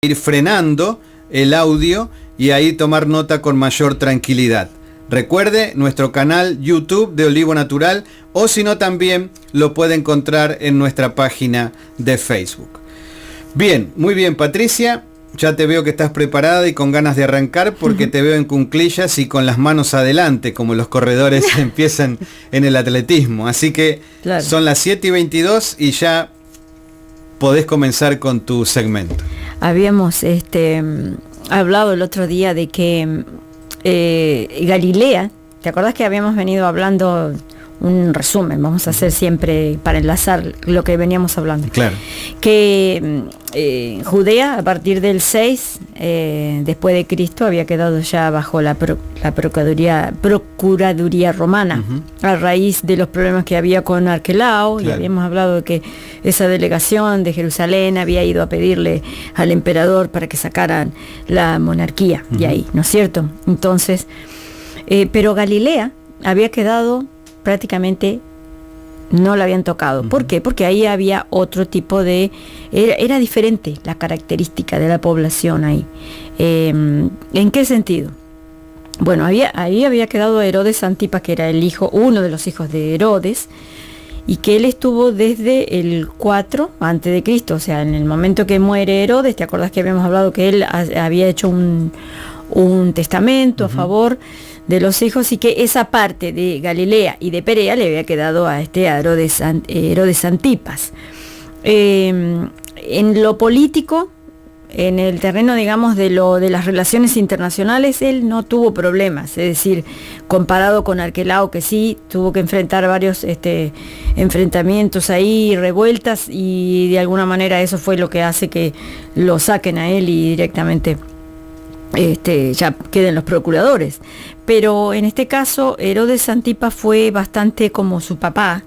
ir frenando el audio y ahí tomar nota con mayor tranquilidad. Recuerde nuestro canal YouTube de Olivo Natural, o si no también lo puede encontrar en nuestra página de Facebook. Bien, muy bien, Patricia, ya te veo que estás preparada y con ganas de arrancar, porque te veo en cuclillas y con las manos adelante, como los corredores empiezan en el atletismo. Así que claro, son las 7:22 y ya podés comenzar con tu segmento. Habíamos hablado el otro día de que Galilea, ¿te acordás que habíamos venido hablando? Un resumen, vamos a hacer siempre para enlazar lo que veníamos hablando. Claro. Que Judea, a partir del 6 después de Cristo, había quedado ya bajo la Procuraduría Romana, a raíz de los problemas que había con Arquelao. Claro. Y habíamos hablado de que esa delegación de Jerusalén había ido a pedirle al emperador para que sacaran la monarquía de ahí, ¿no es cierto? Entonces, pero Galilea había quedado prácticamente, no la habían tocado. ¿Por qué? Porque ahí había otro tipo de... Era diferente la característica de la población ahí. ¿En qué sentido? Bueno, ahí había quedado Herodes Antipas, que era uno de los hijos de Herodes, y que él estuvo desde el 4 antes de Cristo, o sea, en el momento que muere Herodes. ¿Te acordás que habíamos hablado que él había hecho un testamento a favor de los hijos, y que esa parte de Galilea y de Perea le había quedado a Herodes Antipas? En lo político, en el terreno, digamos, de las relaciones internacionales, él no tuvo problemas, es decir, comparado con Arquelao, que sí tuvo que enfrentar varios enfrentamientos ahí, revueltas, y de alguna manera eso fue lo que hace que lo saquen a él y directamente ya queden los procuradores. Pero en este caso Herodes Antipas fue bastante como su papá,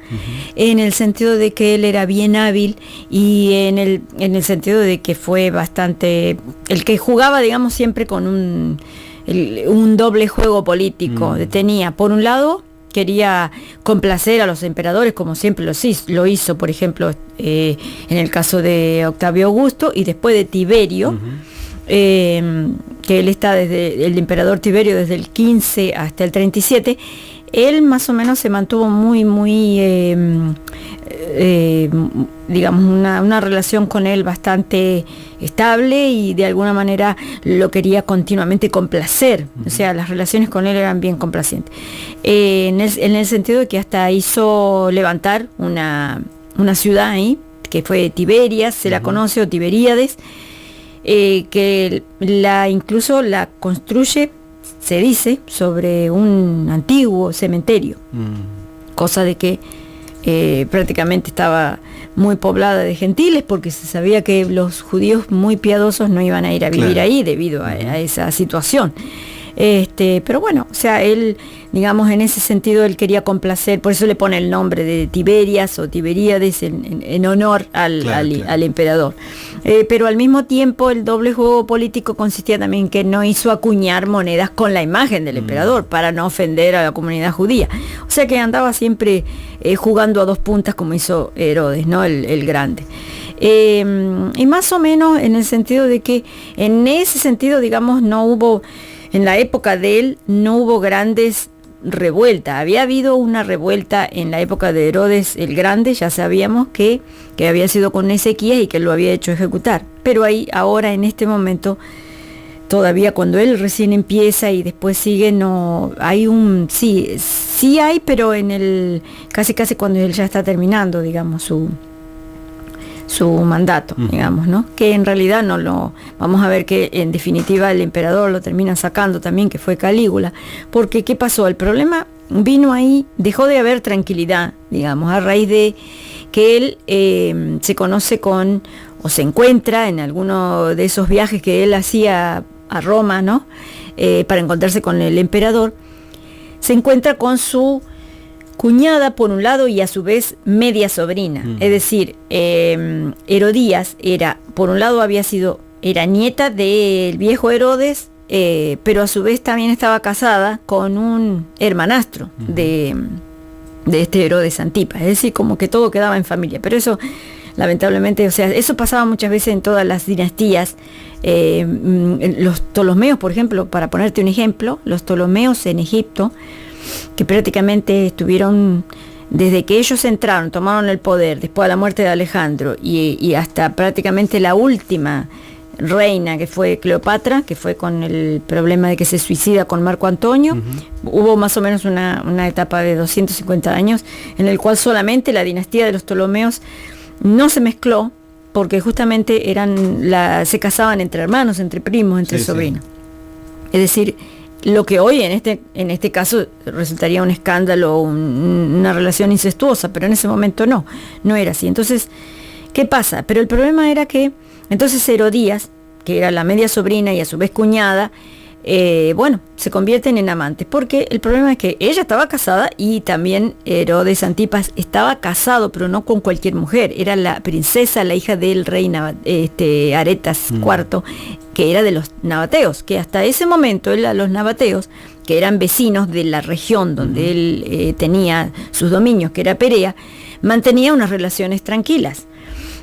en el sentido de que él era bien hábil, y en el sentido de que fue bastante el que jugaba, digamos, siempre con un doble juego político. Tenía, por un lado, quería complacer a los emperadores, como siempre lo hizo, por ejemplo, en el caso de Octavio Augusto, y después de Tiberio, que él está desde el emperador Tiberio, desde el 15 hasta el 37, él más o menos se mantuvo muy digamos, una relación con él bastante estable, y de alguna manera lo quería continuamente complacer. O sea, las relaciones con él eran bien complacientes, en el sentido de que hasta hizo levantar una ciudad ahí, que fue Tiberias, se la conoce, o Tiberíades, que incluso la construye, se dice, sobre un antiguo cementerio, cosa de que prácticamente estaba muy poblada de gentiles, porque se sabía que los judíos muy piadosos no iban a ir a vivir ahí debido a esa situación. Pero bueno, o sea, él, digamos, en ese sentido él quería complacer, por eso le pone el nombre de Tiberias o Tiberíades en honor al emperador. Pero al mismo tiempo el doble juego político consistía también que no hizo acuñar monedas con la imagen del emperador para no ofender a la comunidad judía. O sea que andaba siempre jugando a dos puntas, como hizo Herodes, ¿no? El grande. Y más o menos en el sentido de que, en ese sentido, digamos, no hubo... En la época de él no hubo grandes revueltas. Había habido una revuelta en la época de Herodes el Grande, ya sabíamos que había sido con Ezequías y que lo había hecho ejecutar. Pero ahí, ahora, en este momento, todavía cuando él recién empieza y después sigue, no hay sí hay, pero casi cuando él ya está terminando, digamos, su mandato, digamos, ¿no? Que en realidad vamos a ver que en definitiva el emperador lo termina sacando también, que fue Calígula, porque ¿qué pasó? El problema vino ahí, dejó de haber tranquilidad, digamos, a raíz de que él se conoce o se encuentra en alguno de esos viajes que él hacía a Roma, ¿no? Para encontrarse con el emperador, se encuentra con su cuñada por un lado, y a su vez media sobrina. Es decir, Herodías por un lado era nieta del viejo Herodes, pero a su vez también estaba casada con un hermanastro de este Herodes Antipas. Es decir, como que todo quedaba en familia. Pero eso lamentablemente, o sea, eso pasaba muchas veces en todas las dinastías Los Ptolomeos, por ejemplo, para ponerte un ejemplo, los Ptolomeos en Egipto, que prácticamente estuvieron, desde que ellos entraron, tomaron el poder, después de la muerte de Alejandro, y hasta prácticamente la última reina, que fue Cleopatra, que fue con el problema de que se suicida con Marco Antonio. Hubo más o menos una etapa de 250 años en el cual solamente la dinastía de los Ptolomeos no se mezcló, porque justamente se casaban entre hermanos, entre primos, entre sobrinos. Es decir, lo que hoy en este caso resultaría un escándalo, una relación incestuosa, pero en ese momento no era así. Entonces, ¿qué pasa? Pero el problema era que entonces Herodías, que era la media sobrina y a su vez cuñada, se convierten en amantes, porque el problema es que ella estaba casada y también Herodes Antipas estaba casado, pero no con cualquier mujer, era la princesa, la hija del rey Aretas IV, que era de los nabateos, que hasta ese momento los nabateos, que eran vecinos de la región donde él tenía sus dominios, que era Perea, mantenía unas relaciones tranquilas.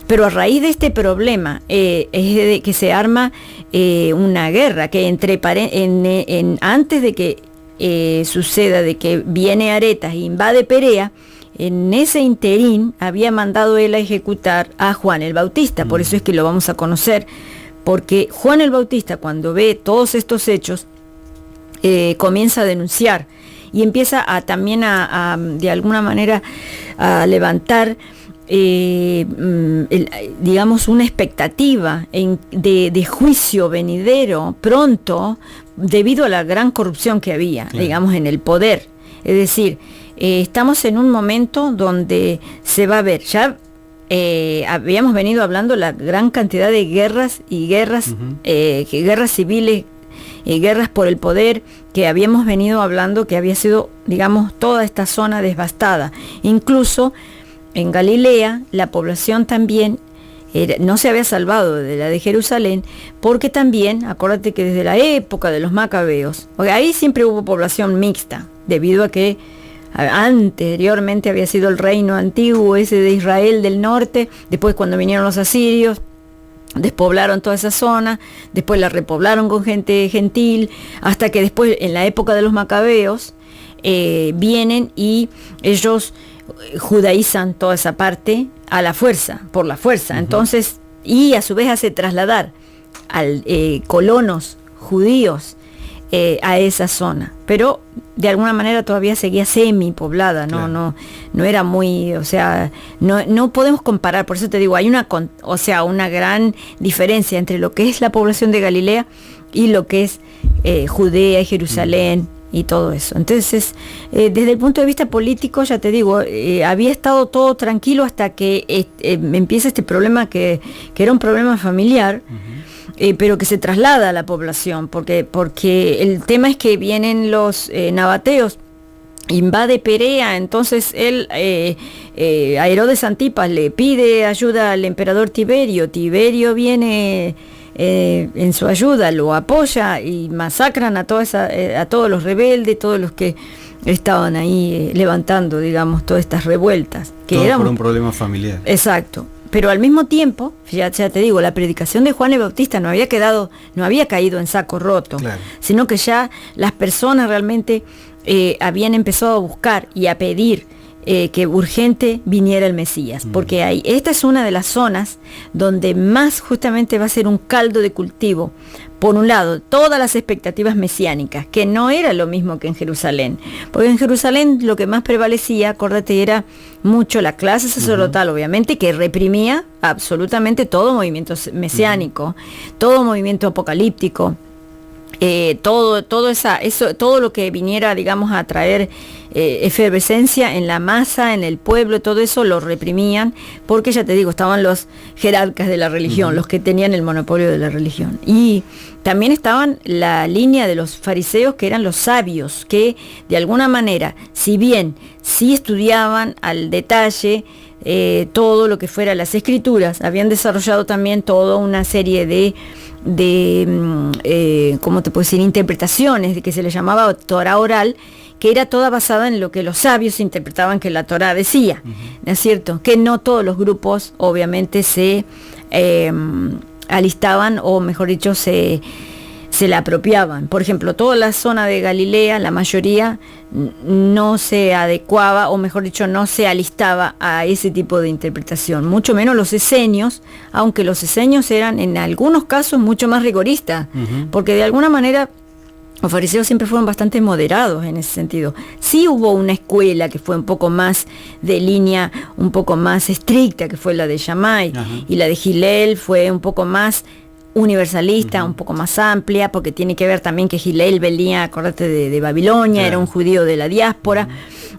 Pero a raíz de este problema es de que se arma una guerra, que antes de que suceda, de que viene Aretas e invade Perea, en ese interín había mandado él a ejecutar a Juan el Bautista. Por eso es que lo vamos a conocer, porque Juan el Bautista, cuando ve todos estos hechos, comienza a denunciar y empieza también de alguna manera a levantar digamos una expectativa de juicio venidero pronto, debido a la gran corrupción que había, digamos, en el poder. Es decir, estamos en un momento donde se va a ver, ya habíamos venido hablando la gran cantidad de guerras guerras civiles, guerras por el poder, que habíamos venido hablando, que había sido, digamos, toda esta zona devastada. Incluso en Galilea la población también no se había salvado de la de Jerusalén, porque también, acuérdate que desde la época de los macabeos, porque ahí siempre hubo población mixta, debido a que anteriormente había sido el reino antiguo ese de Israel del norte, después cuando vinieron los asirios, despoblaron toda esa zona, después la repoblaron con gente gentil, hasta que después, en la época de los macabeos, vienen y ellos judaizan toda esa parte por la fuerza. Entonces, y a su vez hace trasladar colonos judíos a esa zona, pero de alguna manera todavía seguía semi-poblada, no era muy, o sea, no podemos comparar. Por eso te digo, hay una gran diferencia entre lo que es la población de Galilea y lo que es Judea y Jerusalén y todo eso. Entonces, desde el punto de vista político, ya te digo, había estado todo tranquilo hasta que empieza este problema que era un problema familiar, pero que se traslada a la población, porque el tema es que vienen los nabateos, invade Perea. Entonces él a Herodes Antipas le pide ayuda al emperador Tiberio viene en su ayuda, lo apoya y masacran a todos los rebeldes, todos los que estaban ahí levantando, digamos, todas estas revueltas. Todo por un problema familiar. Exacto. Pero al mismo tiempo, ya te digo, la predicación de Juan el Bautista no había caído en saco roto, sino que ya las personas realmente habían empezado a buscar y a pedir que urgente viniera el Mesías, porque esta es una de las zonas donde más justamente va a ser un caldo de cultivo. Por un lado, todas las expectativas mesiánicas, que no era lo mismo que en Jerusalén, porque en Jerusalén lo que más prevalecía, acuérdate, era mucho la clase sacerdotal, obviamente, que reprimía absolutamente todo movimiento mesiánico, todo movimiento apocalíptico, todo lo que viniera, digamos, a traer efervescencia en la masa, en el pueblo, todo eso lo reprimían, porque ya te digo, estaban los jerarcas de la religión, los que tenían el monopolio de la religión. Y también estaban la línea de los fariseos, que eran los sabios, que de alguna manera, si bien sí estudiaban al detalle todo lo que fuera las escrituras, habían desarrollado también toda una serie de ¿cómo te puedo decir?, interpretaciones, de que se le llamaba Torah oral, que era toda basada en lo que los sabios interpretaban que la Torah decía, ¿no es cierto? Que no todos los grupos obviamente se alistaban, o mejor dicho, se la apropiaban. Por ejemplo, toda la zona de Galilea, la mayoría no se adecuaba, o mejor dicho, no se alistaba a ese tipo de interpretación, mucho menos los esenios, aunque los esenios eran en algunos casos mucho más rigoristas, porque de alguna manera los fariseos siempre fueron bastante moderados en ese sentido. Sí hubo una escuela que fue un poco más de línea, un poco más estricta, que fue la de Shammai, y la de Hillel fue un poco más universalista, un poco más amplia, porque tiene que ver también que Hillel venía, acordate, de Babilonia, era un judío de la diáspora.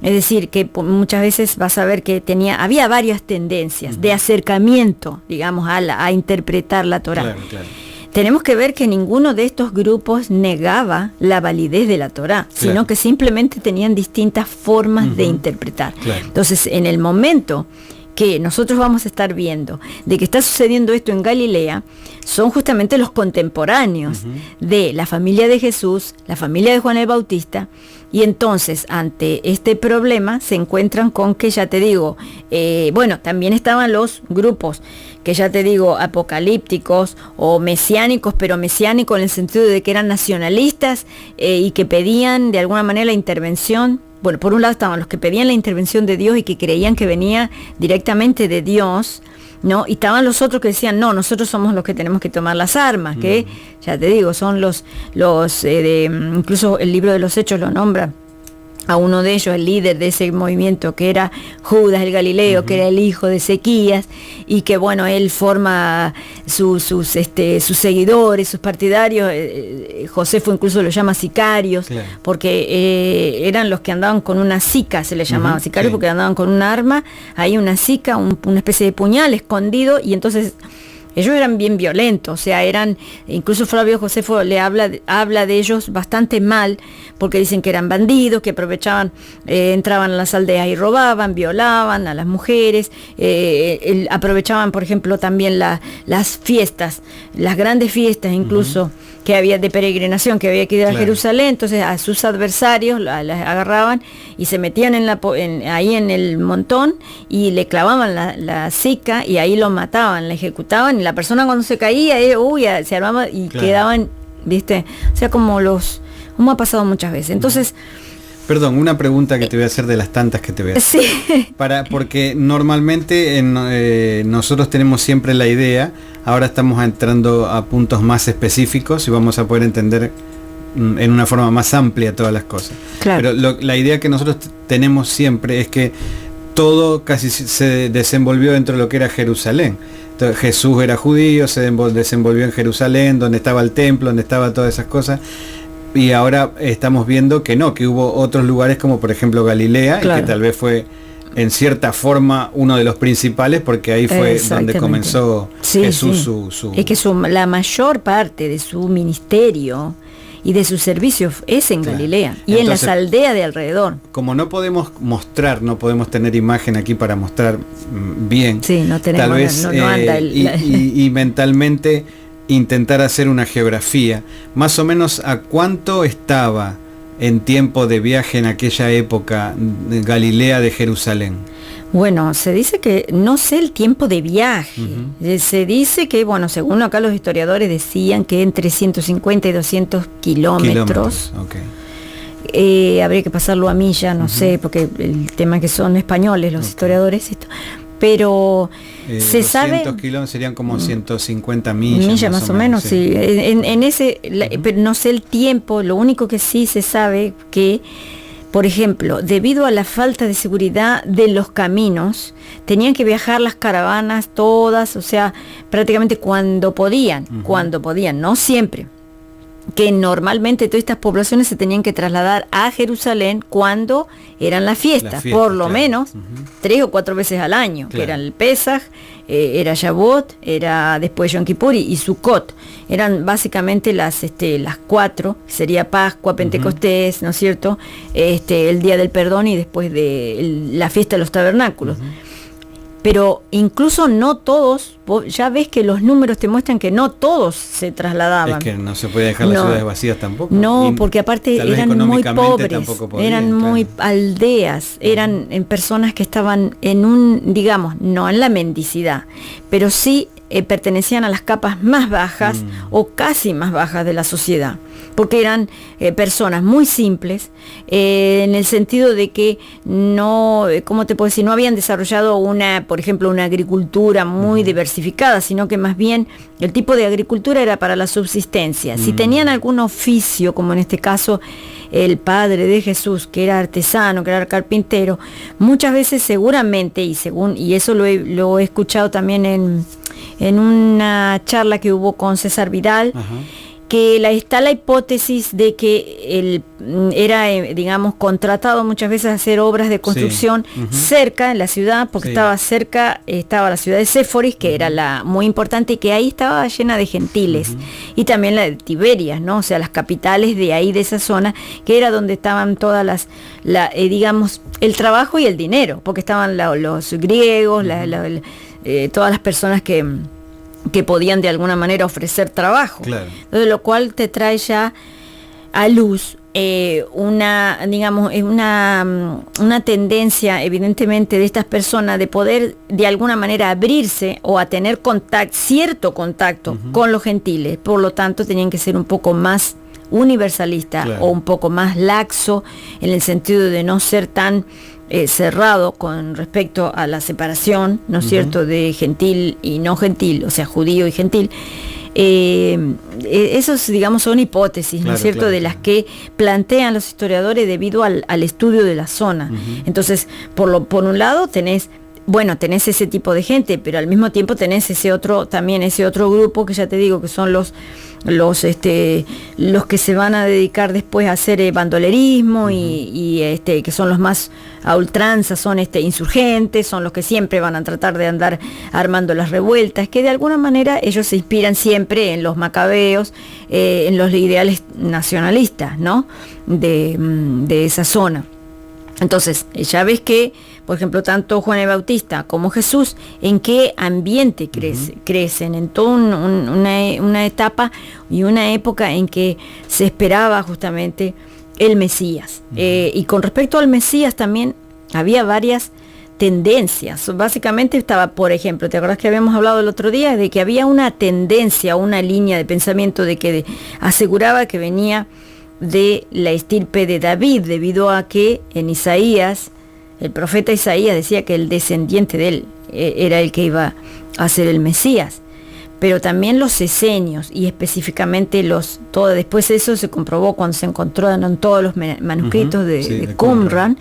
Es decir, que muchas veces vas a ver que había varias tendencias de acercamiento, digamos, a interpretar la Torá. Claro. Tenemos que ver que ninguno de estos grupos negaba la validez de la Torá, sino que simplemente tenían distintas formas de interpretar. Entonces, en el momento que nosotros vamos a estar viendo de que está sucediendo esto en Galilea, son justamente los contemporáneos de la familia de Jesús, la familia de Juan el Bautista, y entonces ante este problema se encuentran con que, ya te digo, también estaban los grupos que, ya te digo, apocalípticos o mesiánicos, pero mesiánicos en el sentido de que eran nacionalistas y que pedían de alguna manera la intervención. Bueno, por un lado estaban los que pedían la intervención de Dios y que creían que venía directamente de Dios, ¿no? Y estaban los otros que decían, no, nosotros somos los que tenemos que tomar las armas, que, ya te digo, son incluso el libro de los Hechos lo nombra a uno de ellos, el líder de ese movimiento, que era Judas el Galileo, que era el hijo de Ezequías, y que bueno, él forma sus seguidores, sus partidarios. Josefo incluso lo llama sicarios, porque eran los que andaban con una sica, se les llamaba sicarios, porque andaban con un arma, ahí una sica, una especie de puñal escondido, y entonces ellos eran bien violentos, o sea, incluso Flavio Josefo le habla de ellos bastante mal, porque dicen que eran bandidos, que aprovechaban, entraban a las aldeas y robaban, violaban a las mujeres, aprovechaban, por ejemplo, también las fiestas, las grandes fiestas incluso, que había de peregrinación, que había que ir a Jerusalén. Entonces a sus adversarios las agarraban y se metían ahí en el montón y le clavaban la sica, y ahí lo mataban, la ejecutaban, y la persona cuando se caía, se armaba y quedaban, ¿viste? O sea, como ha pasado muchas veces. Entonces, perdón, una pregunta que te voy a hacer de las tantas que te voy a hacer. Sí. Porque normalmente nosotros tenemos siempre la idea, ahora estamos entrando a puntos más específicos y vamos a poder entender en una forma más amplia todas las cosas. Claro. Pero la idea que nosotros tenemos siempre es que todo casi se desenvolvió dentro de lo que era Jerusalén. Entonces, Jesús era judío, se desenvolvió en Jerusalén, donde estaba el templo, donde estaba todas esas cosas. Y ahora estamos viendo que no, que hubo otros lugares como por ejemplo Galilea, y que tal vez fue en cierta forma uno de los principales, porque ahí fue donde comenzó Jesús. Es que la mayor parte de su ministerio y de su servicio es en Galilea y entonces, en las aldeas de alrededor. Como no podemos mostrar, no podemos tener imagen aquí para mostrar bien, no tenemos, tal vez no anda y mentalmente intentar hacer una geografía, más o menos a cuánto estaba en tiempo de viaje en aquella época Galilea de Jerusalén. Bueno, se dice que, no sé el tiempo de viaje, se dice que, bueno, según acá los historiadores decían que entre 150 y 200 kilómetros. Habría que pasarlo a millas, no sé, porque el tema es que son españoles los historiadores, pero se sabe... 200 kilómetros serían como 150 millas. Más o menos, sí. En ese, pero no sé el tiempo, lo único que sí se sabe que, por ejemplo, debido a la falta de seguridad de los caminos, tenían que viajar las caravanas todas, o sea, prácticamente cuando podían, no siempre. Que normalmente todas estas poblaciones se tenían que trasladar a Jerusalén cuando eran las fiestas, por lo menos 3 o 4 veces al año, que eran el Pesaj, era Shavuot, era después Yom Kippur y Sukkot. Eran básicamente las 4, sería Pascua, Pentecostés, ¿no es cierto? El Día del Perdón y después de la fiesta de los tabernáculos. Pero incluso no todos ya ves que los números te muestran que no todos se trasladaban. Es que no se puede dejar las ciudades vacías tampoco. No, porque aparte eran muy pobres, eran muy aldeas, eran personas que estaban en un, digamos, no en la mendicidad, pero sí pertenecían a las capas más bajas o casi más bajas de la sociedad, porque eran personas muy simples, en el sentido de que no, ¿cómo te puedo decir? No habían desarrollado por ejemplo, una agricultura muy diversificada, sino que más bien el tipo de agricultura era para la subsistencia. Si tenían algún oficio, como en este caso el padre de Jesús, que era artesano, que era carpintero, muchas veces seguramente, y eso lo he escuchado también en una charla que hubo con César Vidal, que está la hipótesis de que él era, digamos, contratado muchas veces a hacer obras de construcción cerca en la ciudad, porque estaba la ciudad de Séforis, que era la muy importante, y que ahí estaba llena de gentiles, y también la de Tiberias, ¿no? O sea, las capitales de ahí, de esa zona, que era donde estaban todas digamos, el trabajo y el dinero, porque estaban los griegos, todas las personas que podían de alguna manera ofrecer trabajo. Claro. Entonces, lo cual te trae ya a luz una tendencia evidentemente de estas personas de poder de alguna manera abrirse o a tener cierto contacto con los gentiles. Por lo tanto, tenían que ser un poco más universalista, claro, o un poco más laxo, en el sentido de no ser tan cerrado con respecto a la separación, ¿no es cierto?, de gentil y no gentil, o sea, judío y gentil. Esos, digamos, son hipótesis, ¿no es cierto?, de las que plantean los historiadores debido al estudio de la zona. Entonces, por un lado tenés ese tipo de gente, pero al mismo tiempo tenés ese otro grupo que ya te digo que son los que se van a dedicar después a hacer bandolerismo y que son los más a ultranza, son insurgentes, son los que siempre van a tratar de andar armando las revueltas, que de alguna manera ellos se inspiran siempre en los macabeos, en los ideales nacionalistas, ¿no?, de esa zona. Entonces, ya ves que, por ejemplo, tanto Juan el Bautista como Jesús, ¿en qué ambiente crecen? En toda una etapa y una época en que se esperaba justamente el Mesías. Y con respecto al Mesías también había varias tendencias. Básicamente estaba, por ejemplo, ¿te acuerdas que habíamos hablado el otro día de que había una tendencia, una línea de pensamiento de que aseguraba que venía de la estirpe de David, debido a que en Isaías, el profeta Isaías decía que el descendiente de él era el que iba a ser el Mesías. Pero también los esenios, y específicamente después de eso se comprobó cuando se encontraron todos los manuscritos de Qumran,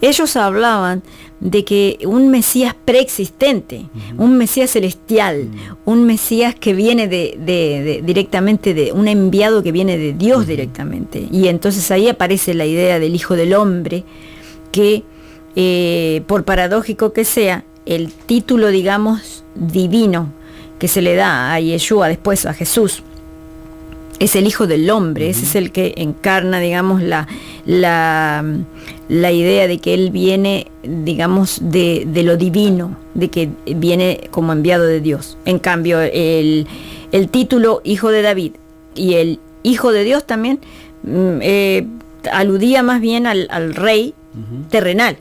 ellos hablaban de que un Mesías preexistente, un Mesías celestial, un Mesías que viene directamente de un enviado que viene de Dios directamente. Y entonces ahí aparece la idea del Hijo del Hombre, que por paradójico que sea, el título, digamos, divino que se le da a Yeshua, después a Jesús, es el Hijo del Hombre. Ese es el que encarna, digamos, la idea de que Él viene, digamos, de lo divino, de que viene como enviado de Dios. En cambio, el título Hijo de David y el Hijo de Dios también aludía más bien al rey terrenal,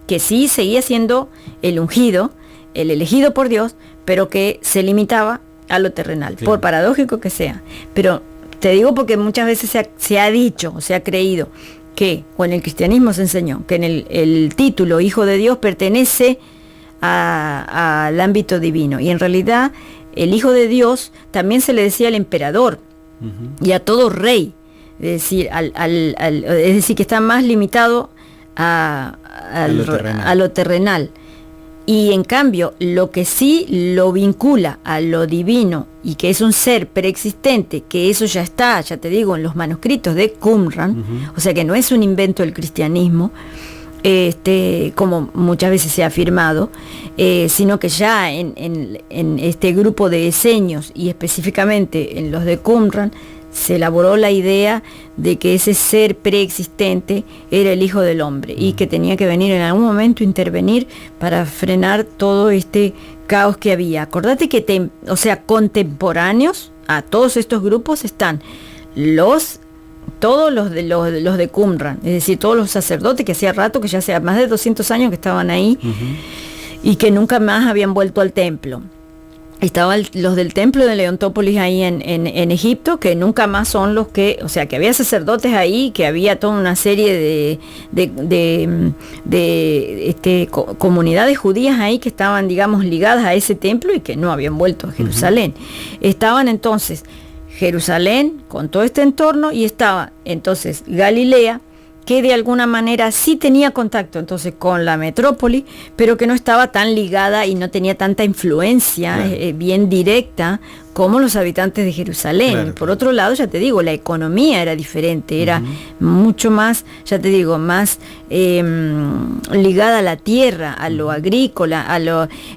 que sí seguía siendo el ungido, el elegido por Dios, pero que se limitaba a lo terrenal, claro, por paradójico que sea. Pero te digo porque muchas veces se ha dicho, o se ha creído que, o en el cristianismo se enseñó, que en el título Hijo de Dios pertenece al ámbito divino. Y en realidad el Hijo de Dios también se le decía al emperador y a todo rey. Es decir, es decir, que está más limitado a lo terrenal. Y en cambio, lo que sí lo vincula a lo divino y que es un ser preexistente, que eso ya está, ya te digo, en los manuscritos de Qumran, o sea que no es un invento del cristianismo, como muchas veces se ha afirmado, sino que ya en este grupo de esenios y específicamente en los de Qumran se elaboró la idea de que ese ser preexistente era el Hijo del Hombre y que tenía que venir en algún momento, intervenir para frenar todo este caos que había. Acordate que, contemporáneos a todos estos grupos están todos los de Qumran, es decir, todos los sacerdotes que hacía rato, que ya hacía más de 200 años que estaban ahí y que nunca más habían vuelto al templo. Estaban los del templo de Leontópolis ahí en Egipto, que nunca más son los que, que había sacerdotes ahí, que había toda una serie de comunidades judías ahí que estaban, digamos, ligadas a ese templo y que no habían vuelto a Jerusalén. Estaban entonces Jerusalén con todo este entorno y estaba entonces Galilea, que de alguna manera sí tenía contacto entonces con la metrópoli, pero que no estaba tan ligada y no tenía tanta influencia bien directa como los habitantes de Jerusalén. Claro. Por otro lado, ya te digo, la economía era diferente, era mucho más, ya te digo, más ligada a la tierra, a lo agrícola,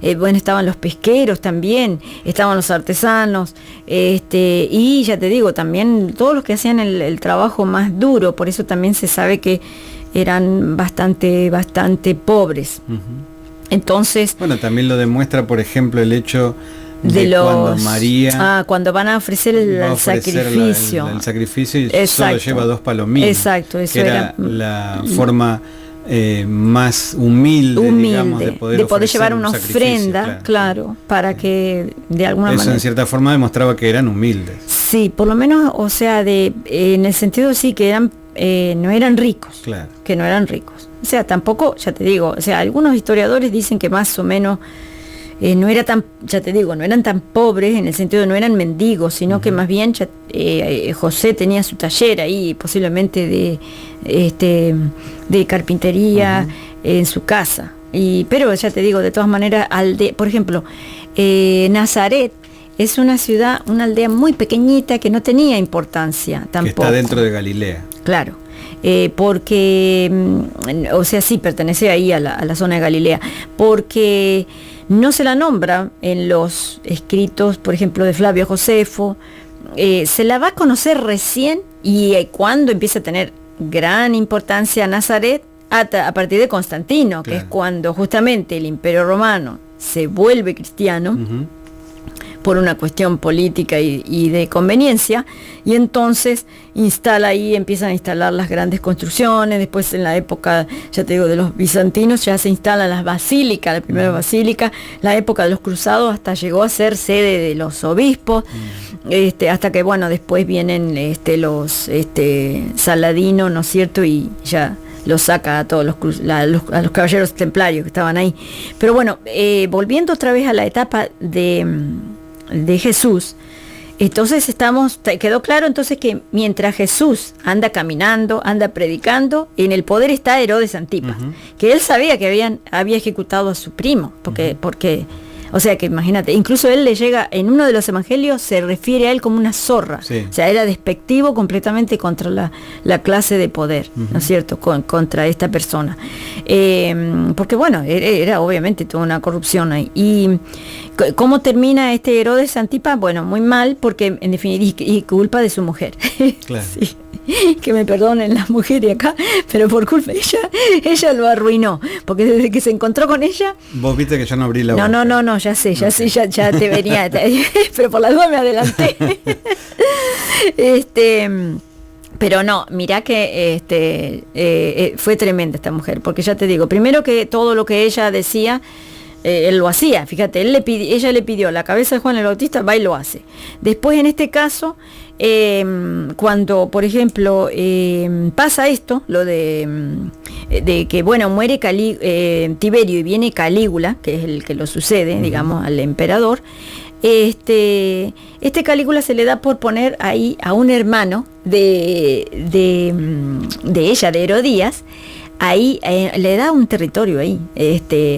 estaban los pesqueros también, estaban los artesanos, y ya te digo, también todos los que hacían el trabajo más duro, por eso también se sabe que eran bastante pobres. Entonces... Bueno, también lo demuestra, por ejemplo, el hecho cuando María cuando van a ofrecer el sacrificio. El sacrificio y exacto, solo lleva 2 palominos. Exacto, eso que era la forma más humilde, digamos, de poder llevar una ofrenda, claro, para que de alguna eso manera. En cierta forma demostraba que eran humildes. Sí, por lo menos, en el sentido sí que eran, no eran ricos, claro, que no eran ricos. Tampoco, ya te digo, algunos historiadores dicen que más o menos no era tan, ya te digo, no eran tan pobres en el sentido de no eran mendigos, sino que más bien José tenía su taller ahí, posiblemente de carpintería en su casa. Pero ya te digo, de todas maneras, por ejemplo, Nazaret es una ciudad, una aldea muy pequeñita que no tenía importancia tampoco. Que está dentro de Galilea. Claro. Porque, sí, pertenece ahí a la zona de Galilea, porque no se la nombra en los escritos, por ejemplo, de Flavio Josefo, se la va a conocer recién y cuando empieza a tener gran importancia Nazaret, a partir de Constantino, que es cuando justamente el Imperio Romano se vuelve cristiano, por una cuestión política y de conveniencia, y entonces empiezan a instalar las grandes construcciones. Después, en la época, ya te digo, de los bizantinos, ya se instalan las basílicas, la primera basílica. La época de los cruzados hasta llegó a ser sede de los obispos, hasta que, después vienen los Saladino, ¿no es cierto?, y ya los saca a todos a los caballeros templarios que estaban ahí. Pero volviendo otra vez a la etapa de Jesús, entonces quedó claro entonces que mientras Jesús anda caminando, anda predicando, en el poder está Herodes Antipas, que él sabía que había ejecutado a su primo, porque que imagínate, incluso él le llega, en uno de los evangelios se refiere a él como una zorra, era despectivo completamente contra la clase de poder, ¿no es cierto?, contra esta persona, porque era obviamente toda una corrupción ahí. Y ¿cómo termina este Herodes Antipas? Muy mal, porque en definitiva, y culpa de su mujer. Claro. Sí. Que me perdonen las mujeres acá, pero por culpa de ella lo arruinó, porque desde que se encontró con ella... Vos viste que yo no abrí la boca. No, ya sé, ya te venía, pero por la duda me adelanté. Pero no, mirá que fue tremenda esta mujer, porque ya te digo, primero que todo lo que ella decía, él lo hacía, fíjate, ella le pidió la cabeza de Juan el Bautista, va y lo hace. Después, en este caso, cuando, por ejemplo, pasa esto, lo de que, muere Tiberio y viene Calígula, que es el que lo sucede, digamos, al emperador, este Calígula se le da por poner ahí a un hermano de ella, de Herodías, ahí le da un territorio ahí,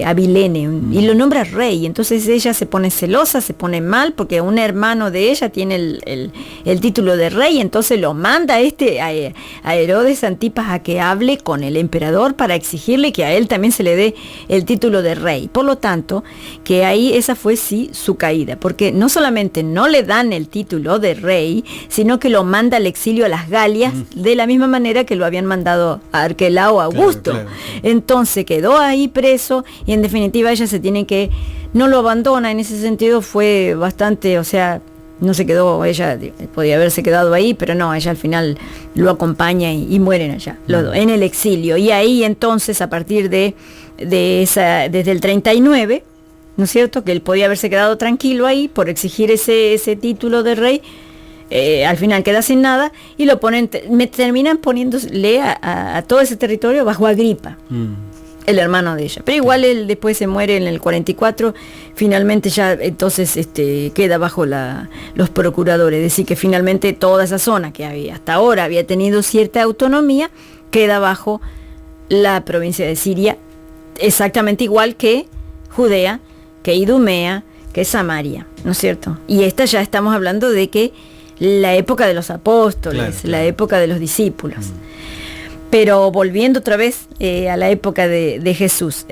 a Vilene, y lo nombra rey. Entonces ella se pone celosa, se pone mal, porque un hermano de ella tiene el título de rey, entonces lo manda a Herodes Antipas a que hable con el emperador para exigirle que a él también se le dé el título de rey. Por lo tanto, que ahí esa fue sí su caída, porque no solamente no le dan el título de rey, sino que lo manda al exilio a las Galias, de la misma manera que lo habían mandado a Arquelao, a Augusto. Claro. Entonces quedó ahí preso, y en definitiva ella no lo abandona. En ese sentido fue bastante, o sea, no se quedó, ella podía haberse quedado ahí, pero no, ella al final lo acompaña y mueren allá, en el exilio. Y ahí entonces, a partir desde el 39, ¿no es cierto?, que él podía haberse quedado tranquilo ahí por exigir ese título de rey, al final queda sin nada, y lo terminan poniéndole a todo ese territorio bajo Agripa, el hermano de ella. Pero igual él después se muere en el 44, finalmente ya entonces queda bajo los procuradores, es decir, que finalmente toda esa zona que hasta ahora había tenido cierta autonomía, queda bajo la provincia de Siria, exactamente igual que Judea, que Idumea, que Samaria, ¿no es cierto? Y ya estamos hablando de que la época de los apóstoles, la época de los discípulos. Pero volviendo otra vez a la época de Jesús,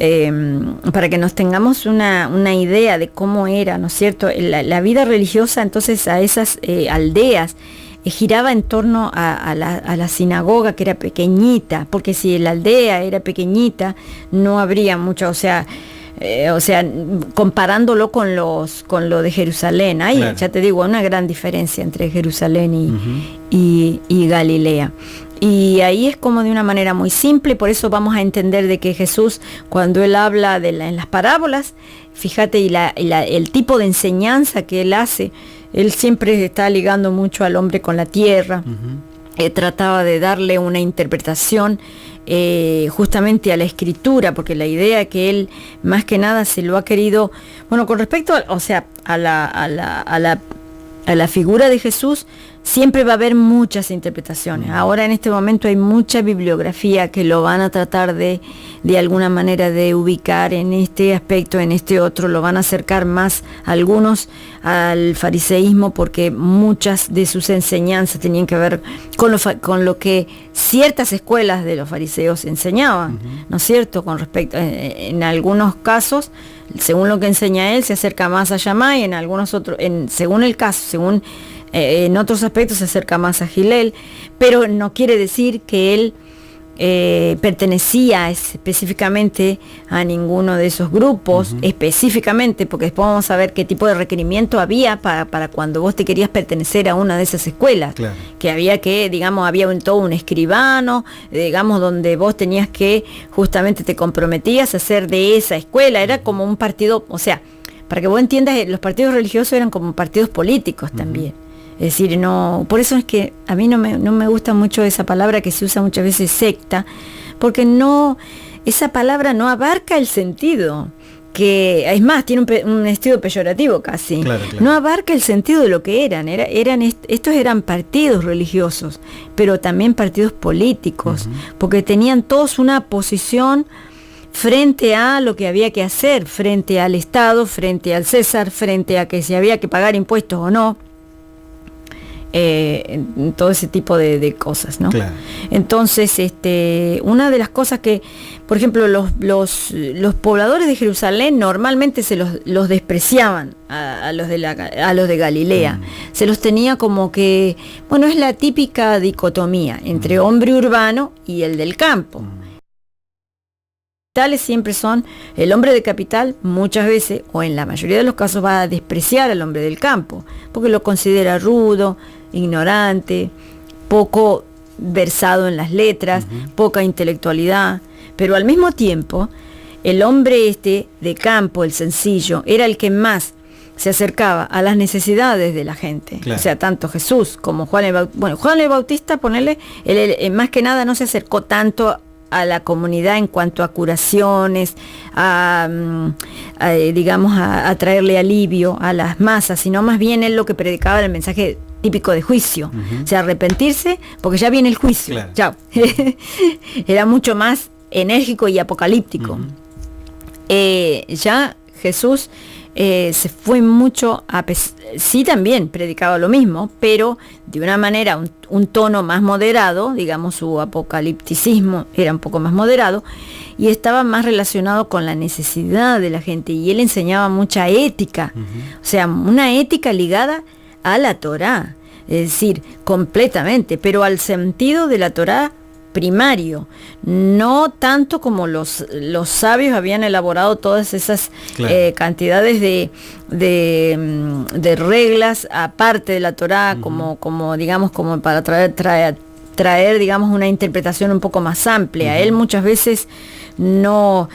para que nos tengamos una idea de cómo era, ¿no es cierto?, la vida religiosa entonces a esas aldeas, giraba en torno a la sinagoga, que era pequeñita, porque si la aldea era pequeñita, no habría mucho, o sea, comparándolo con lo de Jerusalén, ya te digo, una gran diferencia entre Jerusalén y Galilea. Y ahí es como de una manera muy simple, por eso vamos a entender de que Jesús, cuando él habla en las parábolas, fíjate, el tipo de enseñanza que él hace, él siempre está ligando mucho al hombre con la tierra. Trataba de darle una interpretación justamente a la escritura, porque la idea que él más que nada se lo ha querido, bueno, con respecto a la figura de Jesús, siempre va a haber muchas interpretaciones. Ahora en este momento hay mucha bibliografía que lo van a tratar de alguna manera de ubicar en este aspecto, en este otro, lo van a acercar más algunos al fariseísmo, porque muchas de sus enseñanzas tenían que ver con lo que ciertas escuelas de los fariseos enseñaban, ¿no es cierto? Con respecto, en algunos casos, según lo que enseña él, se acerca más a Shammai, en algunos otros, según el caso, en otros aspectos se acerca más a Hillel, pero no quiere decir que él pertenecía específicamente a ninguno de esos grupos, específicamente, porque después vamos a ver qué tipo de requerimiento había para cuando vos te querías pertenecer a una de esas escuelas, que había todo un escribano, donde vos tenías que, justamente te comprometías a ser de esa escuela, era como un partido, o sea, para que vos entiendas, los partidos religiosos eran como partidos políticos también. Es decir, no, por eso es que a mí no me gusta mucho esa palabra que se usa muchas veces, secta, porque esa palabra no abarca el sentido, que es más, tiene un estilo peyorativo casi. Claro. No abarca el sentido de lo que estos eran partidos religiosos, pero también partidos políticos, porque tenían todos una posición frente a lo que había que hacer, frente al Estado, frente al César, frente a que si había que pagar impuestos o no. Todo ese tipo de cosas, ¿no? Claro. Entonces, una de las cosas que, por ejemplo, los pobladores de Jerusalén normalmente se los despreciaban a los de Galilea. Se los tenía como que, bueno, es la típica dicotomía entre hombre urbano y el del campo. Tales siempre son, el hombre de capital muchas veces, o en la mayoría de los casos, va a despreciar al hombre del campo, porque lo considera rudo, ignorante, poco versado en las letras, poca intelectualidad, pero al mismo tiempo, el hombre de campo, el sencillo, era el que más se acercaba a las necesidades de la gente. Claro. O sea, tanto Jesús como Juan el Bautista, bueno, Juan el Bautista, él más que nada no se acercó tanto a la comunidad en cuanto a curaciones, a traerle alivio a las masas, sino más bien él lo que predicaba era el mensaje típico de juicio, o sea, arrepentirse porque ya viene el juicio. Claro. Chao. Era mucho más enérgico y apocalíptico. Ya Jesús se fue mucho sí también predicaba lo mismo, pero de una manera, un tono más moderado, digamos su apocalipticismo era un poco más moderado y estaba más relacionado con la necesidad de la gente, y él enseñaba mucha ética, o sea, una ética ligada a la Torá, es decir, completamente, pero al sentido de la Torá primario, no tanto como los sabios habían elaborado todas esas cantidades de reglas aparte de la Torá, como digamos, como para traer digamos una interpretación un poco más amplia. Él muchas veces no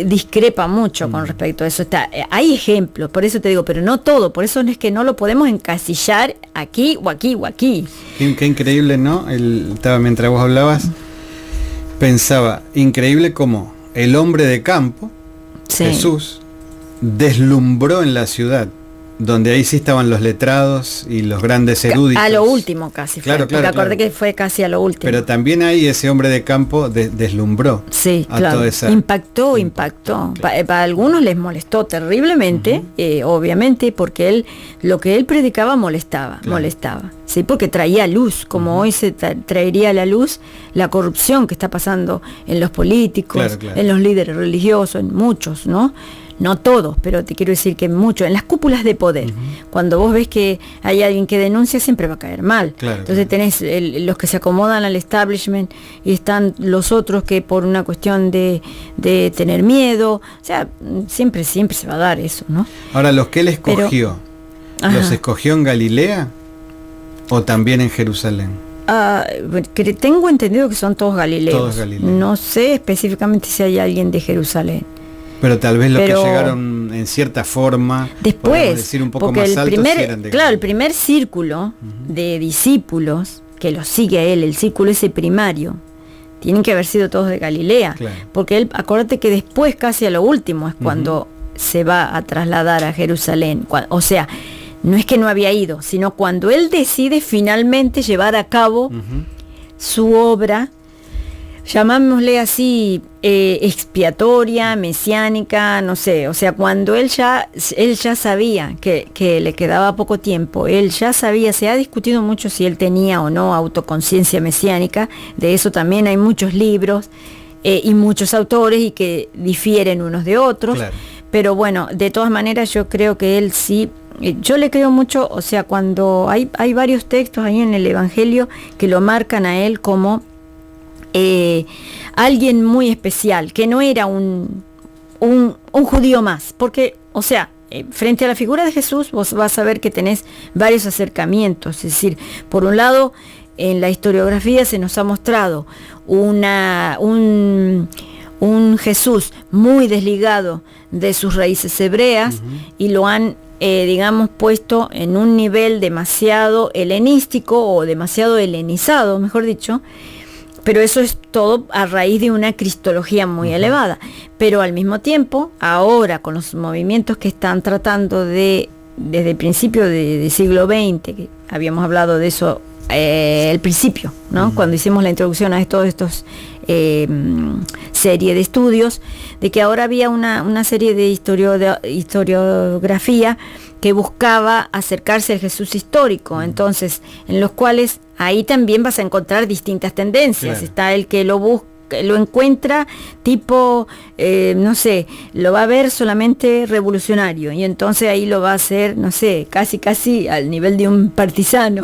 discrepa mucho con respecto a eso. Hay ejemplos, por eso te digo, pero no todo, por eso es que no lo podemos encasillar aquí o aquí o aquí. Qué increíble, ¿no? Mientras vos hablabas, pensaba, increíble como el hombre de campo, Jesús, deslumbró en la ciudad, donde ahí sí estaban los letrados y los grandes eruditos. A lo último casi. Claro, porque acordé que fue casi a lo último. Pero también ahí ese hombre de campo deslumbró. Sí, claro. Impactó. Para algunos les molestó terriblemente, obviamente, porque lo que él predicaba molestaba. Sí, porque traía luz, como hoy se traería a la luz la corrupción que está pasando en los políticos, en los líderes religiosos, en muchos, ¿no? No todos, pero te quiero decir que muchos, en las cúpulas de poder. Cuando vos ves que hay alguien que denuncia, siempre va a caer mal. Entonces tenés los que se acomodan al establishment y están los otros que por una cuestión de tener miedo, o sea, siempre se va a dar eso, ¿no? Ahora, los que él escogió, ¿los escogió en Galilea o también en Jerusalén? Tengo entendido que son todos galileos. Todos galileos. No sé específicamente si hay alguien de Jerusalén. Pero tal vez los que llegaron en cierta forma, después, decir un poco más altos, eran de el primer círculo de discípulos que lo sigue a él, el círculo ese primario, tienen que haber sido todos de Galilea, porque él, acuérdate que después, casi a lo último, es cuando se va a trasladar a Jerusalén, o sea, no es que no había ido, sino cuando él decide finalmente llevar a cabo su obra, llamámosle así, expiatoria, mesiánica, no sé, o sea, cuando él ya sabía que le quedaba poco tiempo, él ya sabía, se ha discutido mucho si él tenía o no autoconciencia mesiánica, de eso también hay muchos libros y muchos autores y que difieren unos de otros, pero bueno, de todas maneras yo creo que él sí, yo le creo mucho, o sea, cuando hay varios textos ahí en el Evangelio que lo marcan a él como alguien muy especial, que no era un judío más, porque, o sea, frente a la figura de Jesús vos vas a ver que tenés varios acercamientos, es decir, por un lado, en la historiografía se nos ha mostrado un Jesús muy desligado de sus raíces hebreas y lo han digamos puesto en un nivel demasiado helenístico o demasiado helenizado, mejor dicho, pero eso es todo a raíz de una cristología muy elevada. Pero al mismo tiempo, ahora con los movimientos que están tratando desde el principio del siglo XX, que habíamos hablado de eso al principio, ¿no? Cuando hicimos la introducción a todos estos serie de estudios, de que ahora había una serie de historiografía que buscaba acercarse al Jesús histórico, entonces, en los cuales ahí también vas a encontrar distintas tendencias. Está el que lo encuentra tipo, no sé, lo va a ver solamente revolucionario, y entonces ahí lo va a hacer, no sé, casi al nivel de un partisano.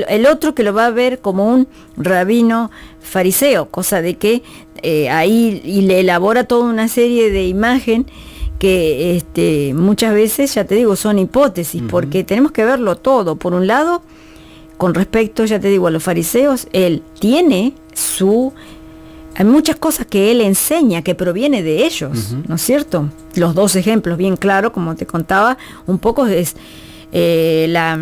El otro que lo va a ver como un rabino fariseo, cosa de que ahí y le elabora toda una serie de imagen que muchas veces, ya te digo, son hipótesis, porque tenemos que verlo todo. Por un lado, con respecto, ya te digo, a los fariseos, él tiene hay muchas cosas que él enseña que proviene de ellos, ¿no es cierto? Los dos ejemplos bien claros, como te contaba, un poco es la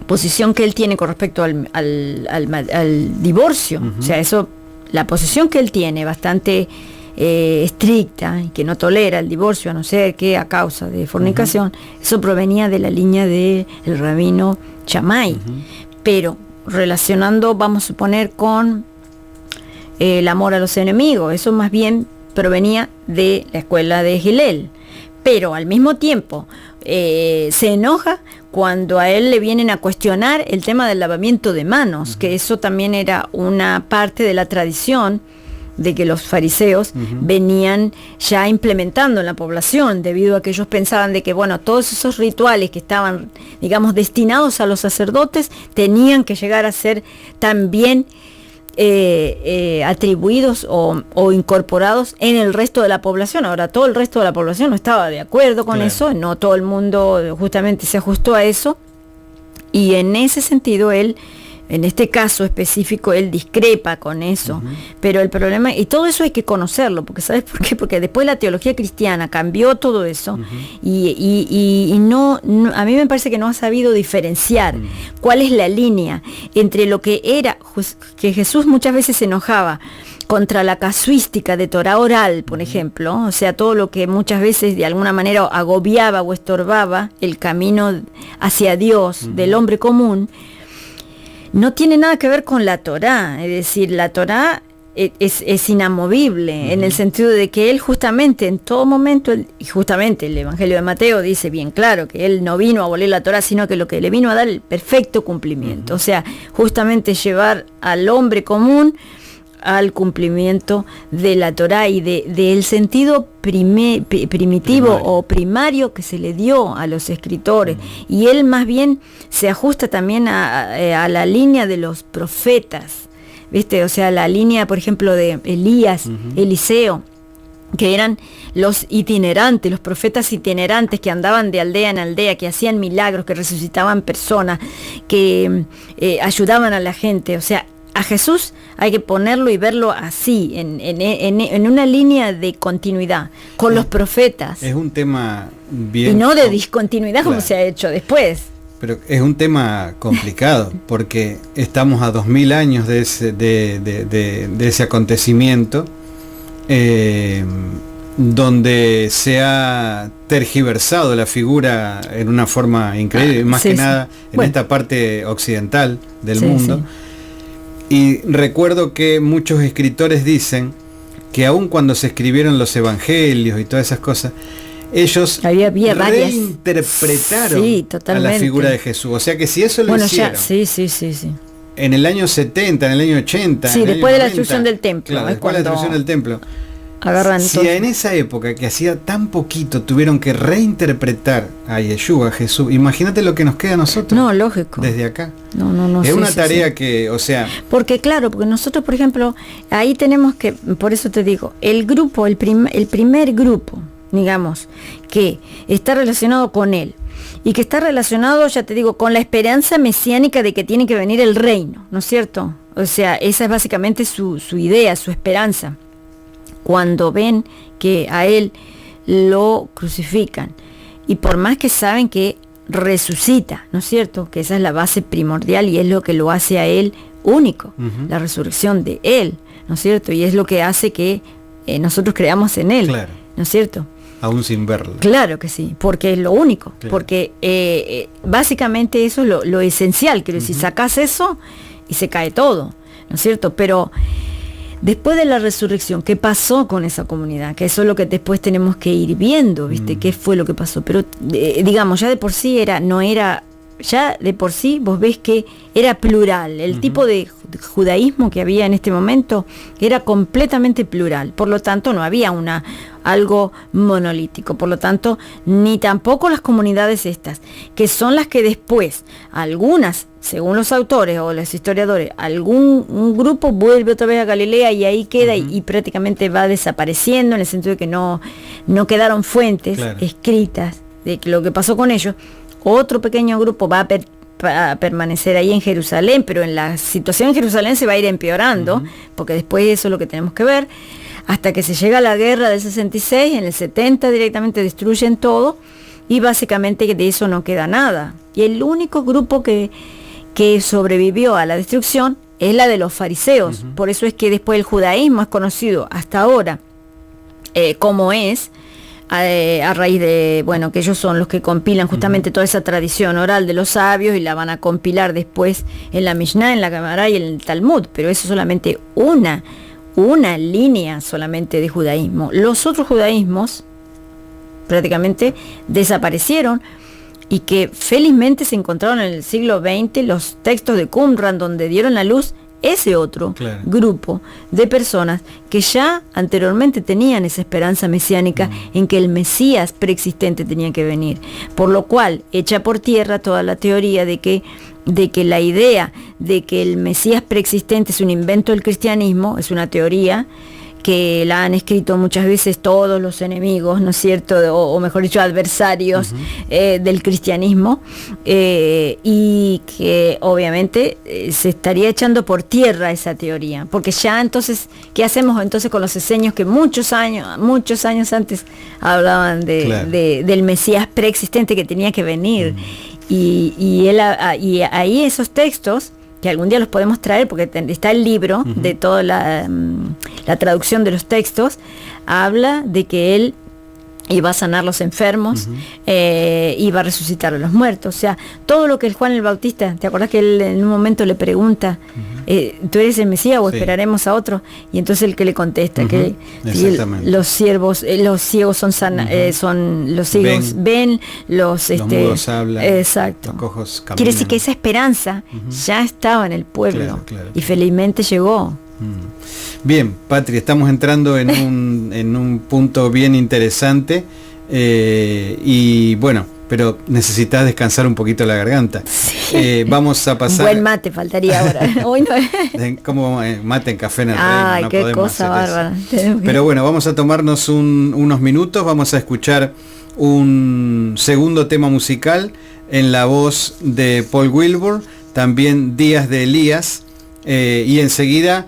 posición que él tiene con respecto al divorcio. O sea, eso, la posición que él tiene bastante estricta y que no tolera el divorcio a no ser que a causa de fornicación, eso provenía de la línea del rabino Shammai. Pero relacionando, vamos a suponer, con el amor a los enemigos. Eso más bien provenía de la escuela de Hillel. Pero al mismo tiempo se enoja cuando a él le vienen a cuestionar el tema del lavamiento de manos, que eso también era una parte de la tradición de que los fariseos venían ya implementando en la población, debido a que ellos pensaban de que, bueno, todos esos rituales que estaban, digamos, destinados a los sacerdotes, tenían que llegar a ser también atribuidos o incorporados en el resto de la población. Ahora, todo el resto de la población no estaba de acuerdo con eso, no todo el mundo justamente se ajustó a eso, y en ese sentido él, en este caso específico, él discrepa con eso, pero el problema, y todo eso hay que conocerlo, porque ¿sabes por qué? Porque después la teología cristiana cambió todo eso, y no, a mí me parece que no ha sabido diferenciar cuál es la línea entre lo que era, que Jesús muchas veces se enojaba contra la casuística de Torah oral, por ejemplo, o sea, todo lo que muchas veces de alguna manera agobiaba o estorbaba el camino hacia Dios del hombre común. No tiene nada que ver con la Torá, es decir, la Torá es inamovible, en el sentido de que él justamente en todo momento, y justamente el Evangelio de Mateo dice bien claro que él no vino a abolir la Torá, sino que lo que le vino a dar el perfecto cumplimiento, o sea, justamente llevar al hombre común al cumplimiento de la Torá y del sentido primitivo o primario que se le dio a los escritores, y él más bien se ajusta también a la línea de los profetas, ¿viste? O sea, la línea, por ejemplo, de Elías, Eliseo, que eran los itinerantes, los profetas itinerantes que andaban de aldea en aldea, que hacían milagros, que resucitaban personas, que ayudaban a la gente. O sea, a Jesús hay que ponerlo y verlo así, en una línea de continuidad, con los profetas. Es un tema bien... Y no de discontinuidad, como se ha hecho después. Pero es un tema complicado, porque estamos a 2000 años de ese acontecimiento, donde se ha tergiversado la figura en una forma increíble, más que nada en esta parte occidental del mundo. Y recuerdo que muchos escritores dicen que aun cuando se escribieron los evangelios y todas esas cosas, ellos reinterpretaron a la figura de Jesús. O sea que si eso lo hicieron en el año 70, en el año 80, después de la destrucción del templo, claro, después de la destrucción del templo, si en esa época que hacía tan poquito tuvieron que reinterpretar a Yeshua, a Jesús, imagínate lo que nos queda a nosotros. No, lógico. Desde acá. No. Es una tarea que, o sea... Porque claro, porque nosotros, por ejemplo, ahí tenemos que, por eso te digo, el grupo, el primer grupo, digamos, que está relacionado con él, y que está relacionado, ya te digo, con la esperanza mesiánica de que tiene que venir el reino, ¿no es cierto? O sea, esa es básicamente su idea, su esperanza. Cuando ven que a él lo crucifican, y por más que saben que resucita, ¿no es cierto? Que esa es la base primordial y es lo que lo hace a él único, la resurrección de él, ¿no es cierto? Y es lo que hace que nosotros creamos en él, claro, ¿no es cierto? Aún sin verlo. Claro que sí, porque es lo único, claro. Porque básicamente eso es lo esencial, que si sacas eso y se cae todo, ¿no es cierto? Pero después de la resurrección, ¿qué pasó con esa comunidad? Que eso es lo que después tenemos que ir viendo, ¿viste? ¿Qué fue lo que pasó? Pero digamos, ya de por sí ya de por sí vos ves que era plural. El tipo de judaísmo que había en este momento era completamente plural. Por lo tanto, no había algo monolítico. Por lo tanto, ni tampoco las comunidades estas, que son las que después, algunas, según los autores o los historiadores, un grupo vuelve otra vez a Galilea y ahí queda y prácticamente va desapareciendo, en el sentido de que no quedaron fuentes escritas de lo que pasó con ellos. Otro pequeño grupo va a permanecer ahí en Jerusalén, pero en la situación en Jerusalén se va a ir empeorando, porque después eso es lo que tenemos que ver, hasta que se llega a la guerra del 66, en el 70 directamente destruyen todo, y básicamente de eso no queda nada. Y el único grupo que sobrevivió a la destrucción es la de los fariseos. Por eso es que después el judaísmo es conocido hasta ahora como es, a raíz de, que ellos son los que compilan justamente toda esa tradición oral de los sabios y la van a compilar después en la Mishnah, en la Gemara y en el Talmud, pero eso es solamente una una línea solamente de judaísmo. Los otros judaísmos prácticamente desaparecieron, y que felizmente se encontraron en el siglo XX los textos de Qumran, donde dieron a luz ese otro grupo de personas que ya anteriormente tenían esa esperanza mesiánica en que el Mesías preexistente tenía que venir, por lo cual echa por tierra toda la teoría de que la idea de que el Mesías preexistente es un invento del cristianismo, es una teoría que la han escrito muchas veces todos los enemigos, ¿no es cierto?, o mejor dicho, adversarios del cristianismo, y que obviamente se estaría echando por tierra esa teoría, porque ya entonces, ¿qué hacemos entonces con los esenios que muchos años antes hablaban del Mesías preexistente que tenía que venir? Y ahí esos textos, que algún día los podemos traer, porque está el libro de toda la traducción de los textos, habla de que él iba a sanar los enfermos, iba a resucitar a los muertos. O sea, todo lo que el Juan el Bautista, ¿te acuerdas que él en un momento le pregunta, ¿tú eres el Mesías o esperaremos a otro? Y entonces el que le contesta que los ciegos son los ciegos ven, los mudos hablan, exacto, los cojos caminan. Quiere decir que esa esperanza ya estaba en el pueblo, y felizmente llegó. Bien, Patri, estamos entrando en un punto bien interesante, y bueno, pero necesitas descansar un poquito la garganta. Sí. Vamos a pasar... Un buen mate faltaría ahora. Hoy no. Como mate en café en el Reino. Ay, no qué podemos cosa bárbara. Pero bueno, vamos a tomarnos unos minutos, vamos a escuchar un segundo tema musical en la voz de Paul Wilbur, también Días de Elías, y enseguida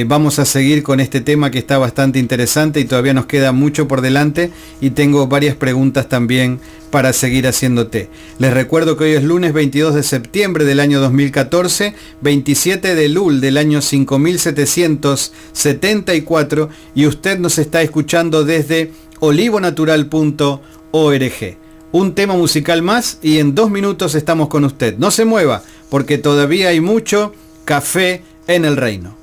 vamos a seguir con este tema que está bastante interesante y todavía nos queda mucho por delante, y tengo varias preguntas también para seguir haciéndote. Les recuerdo que hoy es lunes 22 de septiembre del año 2014, 27 de Elul del año 5774, y usted nos está escuchando desde olivonatural.org. Un tema musical más y en 2 minutos estamos con usted. No se mueva, porque todavía hay mucho café en el reino.